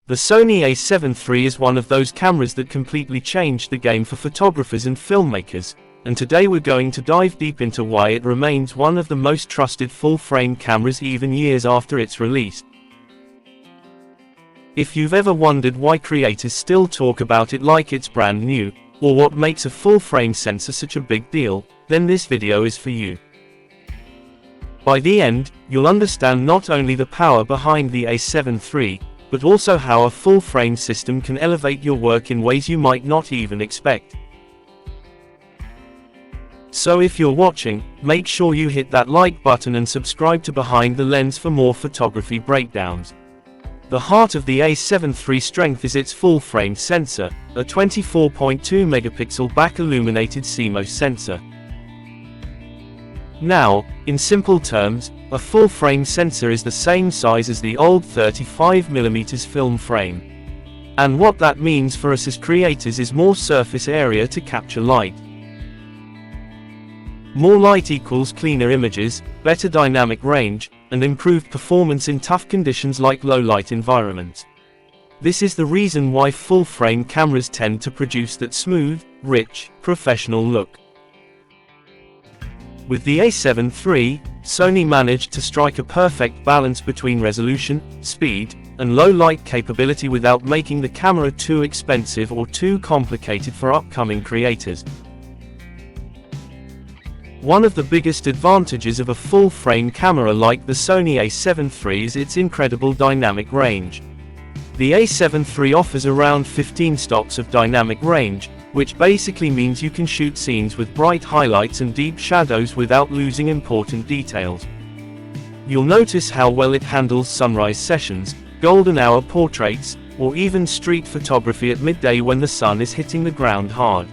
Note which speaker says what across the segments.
Speaker 1: The Sony a7 III is one of those cameras that completely changed the game for photographers and filmmakers, and today we're going to dive deep into why it remains one of the most trusted full-frame cameras even years after its release. If you've ever wondered why creators still talk about it like it's brand new, or what makes a full-frame sensor such a big deal, then this video is for you. By the end, you'll understand not only the power behind the a7 III, but also how a full-frame system can elevate your work in ways you might not even expect. So if you're watching, make sure you hit that like button and subscribe to Behind the Lens for more photography breakdowns. The heart of the a7 III's strength is its full-frame sensor, a 24.2 megapixel back-illuminated CMOS sensor. Now, in simple terms, a full-frame sensor is the same size as the old 35mm film frame. And what that means for us as creators is more surface area to capture light. More light equals cleaner images, better dynamic range, and improved performance in tough conditions like low-light environments. This is the reason why full-frame cameras tend to produce that smooth, rich, professional look. With the a7 III, Sony managed to strike a perfect balance between resolution, speed, and low-light capability without making the camera too expensive or too complicated for upcoming creators. One of the biggest advantages of a full-frame camera like the Sony a7 III is its incredible dynamic range. The a7 III offers around 15 stops of dynamic range, which basically means you can shoot scenes with bright highlights and deep shadows without losing important details. You'll notice how well it handles sunrise sessions, golden hour portraits, or even street photography at midday when the sun is hitting the ground hard.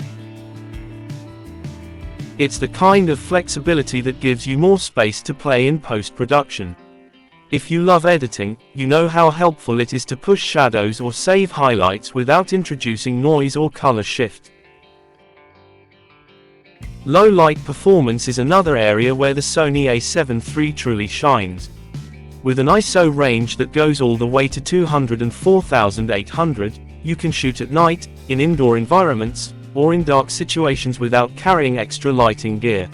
Speaker 1: It's the kind of flexibility that gives you more space to play in post-production. If you love editing, you know how helpful it is to push shadows or save highlights without introducing noise or color shift. Low light performance is another area where the Sony a7 III truly shines. With an ISO range that goes all the way to 204,800, you can shoot at night, in indoor environments, or in dark situations without carrying extra lighting gear.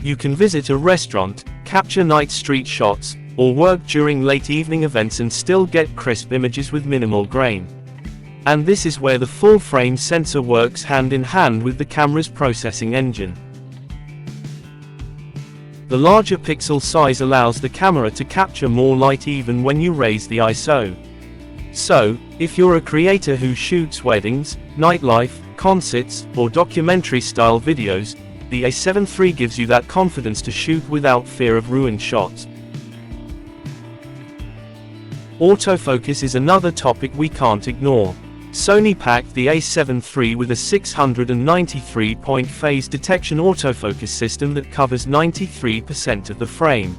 Speaker 1: You can visit a restaurant, capture night street shots, or work during late evening events and still get crisp images with minimal grain. And this is where the full-frame sensor works hand in hand with the camera's processing engine. The larger pixel size allows the camera to capture more light even when you raise the ISO. So, if you're a creator who shoots weddings, nightlife, concerts, or documentary-style videos, the a7 III gives you that confidence to shoot without fear of ruined shots. Autofocus is another topic we can't ignore. Sony packed the a7 III with a 693-point phase detection autofocus system that covers 93% of the frame.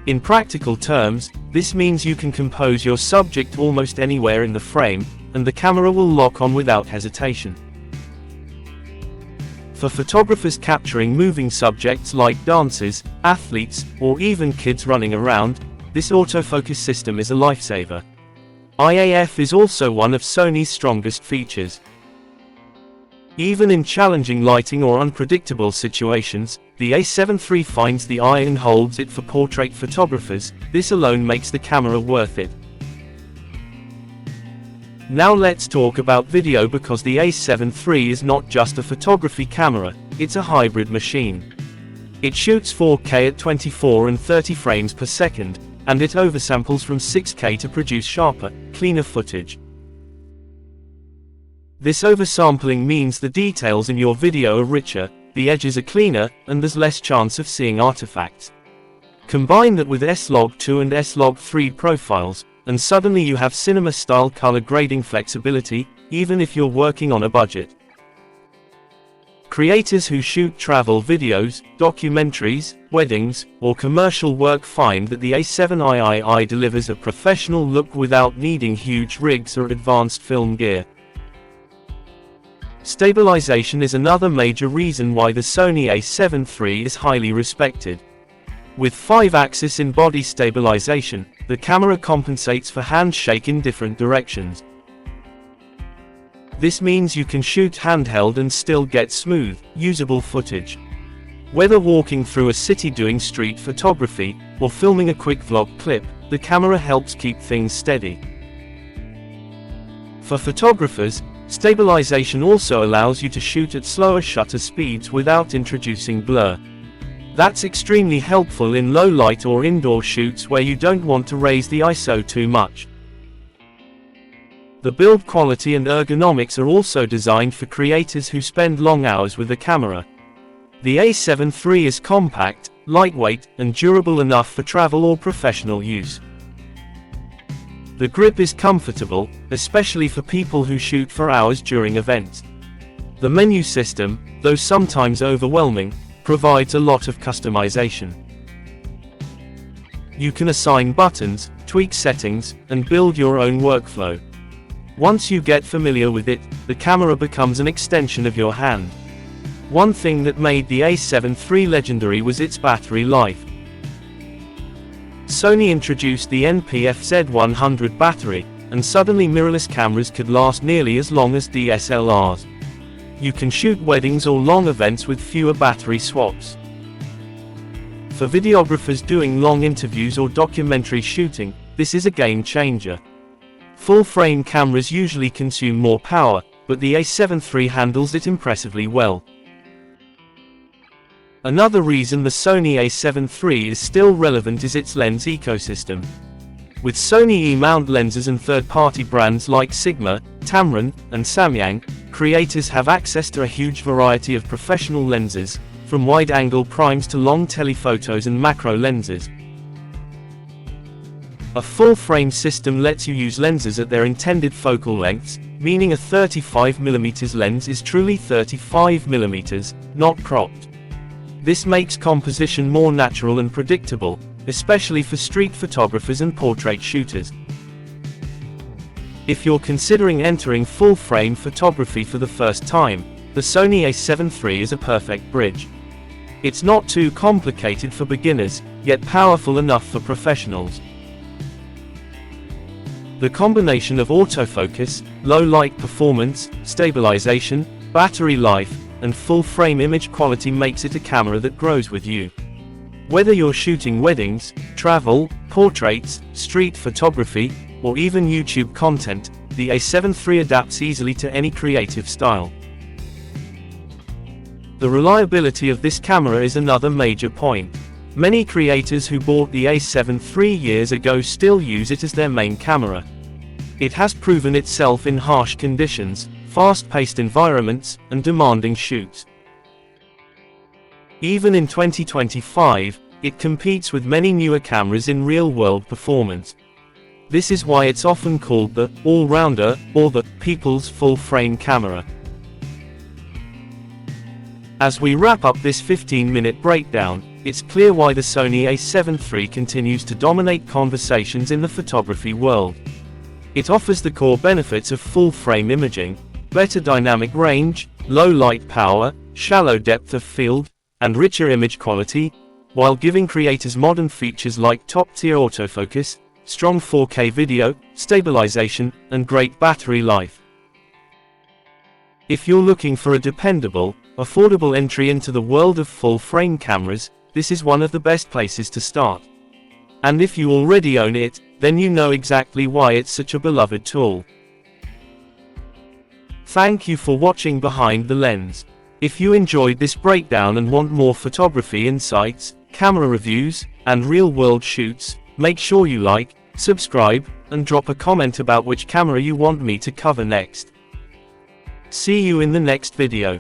Speaker 1: In practical terms, this means you can compose your subject almost anywhere in the frame, and the camera will lock on without hesitation. For photographers capturing moving subjects like dancers, athletes, or even kids running around, this autofocus system is a lifesaver. IAF is also one of Sony's strongest features. Even in challenging lighting or unpredictable situations, the a7 III finds the eye and holds it for portrait photographers. This alone makes the camera worth it. Now let's talk about video, because the a7 III is not just a photography camera, it's a hybrid machine. It shoots 4K at 24 and 30 frames per second, and it oversamples from 6K to produce sharper, cleaner footage. This oversampling means the details in your video are richer, the edges are cleaner, and there's less chance of seeing artifacts. Combine that with S-Log2 and S-Log3 profiles, and suddenly you have cinema-style color grading flexibility, even if you're working on a budget. Creators who shoot travel videos, documentaries, weddings, or commercial work find that the a7 III delivers a professional look without needing huge rigs or advanced film gear. Stabilization is another major reason why the Sony a7 III is highly respected. With 5-axis in-body stabilization, the camera compensates for handshake in different directions. This means you can shoot handheld and still get smooth, usable footage. Whether walking through a city doing street photography, or filming a quick vlog clip, the camera helps keep things steady. For photographers, stabilization also allows you to shoot at slower shutter speeds without introducing blur. That's extremely helpful in low light or indoor shoots where you don't want to raise the ISO too much. The build quality and ergonomics are also designed for creators who spend long hours with the camera. The A7 III is compact, lightweight, and durable enough for travel or professional use. The grip is comfortable, especially for people who shoot for hours during events. The menu system, though sometimes overwhelming, provides a lot of customization. You can assign buttons, tweak settings, and build your own workflow. Once you get familiar with it, the camera becomes an extension of your hand. One thing that made the A7 III legendary was its battery life. Sony introduced the NP-FZ100 battery, and suddenly mirrorless cameras could last nearly as long as DSLRs. You can shoot weddings or long events with fewer battery swaps. For videographers doing long interviews or documentary shooting, this is a game changer. Full-frame cameras usually consume more power, but the A7 III handles it impressively well. Another reason the Sony A7 III is still relevant is its lens ecosystem. With Sony E-mount lenses and third-party brands like Sigma, Tamron, and Samyang, creators have access to a huge variety of professional lenses, from wide-angle primes to long telephotos and macro lenses. A full-frame system lets you use lenses at their intended focal lengths, meaning a 35mm lens is truly 35mm, not cropped. This makes composition more natural and predictable, especially for street photographers and portrait shooters. If you're considering entering full-frame photography for the first time, the Sony A7 III is a perfect bridge. It's not too complicated for beginners, yet powerful enough for professionals. The combination of autofocus, low light performance, stabilization, battery life, and full-frame image quality makes it a camera that grows with you. Whether you're shooting weddings, travel, portraits, street photography, or even YouTube content, the A7 III adapts easily to any creative style. The reliability of this camera is another major point. Many creators who bought the A7 III years ago still use it as their main camera. It has proven itself in harsh conditions, fast-paced environments, and demanding shoots. Even in 2025, it competes with many newer cameras in real-world performance. This is why it's often called the all-rounder, or the people's full-frame camera. As we wrap up this 15-minute breakdown, it's clear why the Sony A7 III continues to dominate conversations in the photography world. It offers the core benefits of full-frame imaging: better dynamic range, low light power, shallow depth of field, and richer image quality, while giving creators modern features like top-tier autofocus, strong 4K video, stabilization, and great battery life. If you're looking for a dependable, affordable entry into the world of full-frame cameras, this is one of the best places to start. And if you already own it, then you know exactly why it's such a beloved tool. Thank you for watching Behind the Lens. If you enjoyed this breakdown and want more photography insights, camera reviews, and real-world shoots, make sure you like, subscribe, and drop a comment about which camera you want me to cover next. See you in the next video.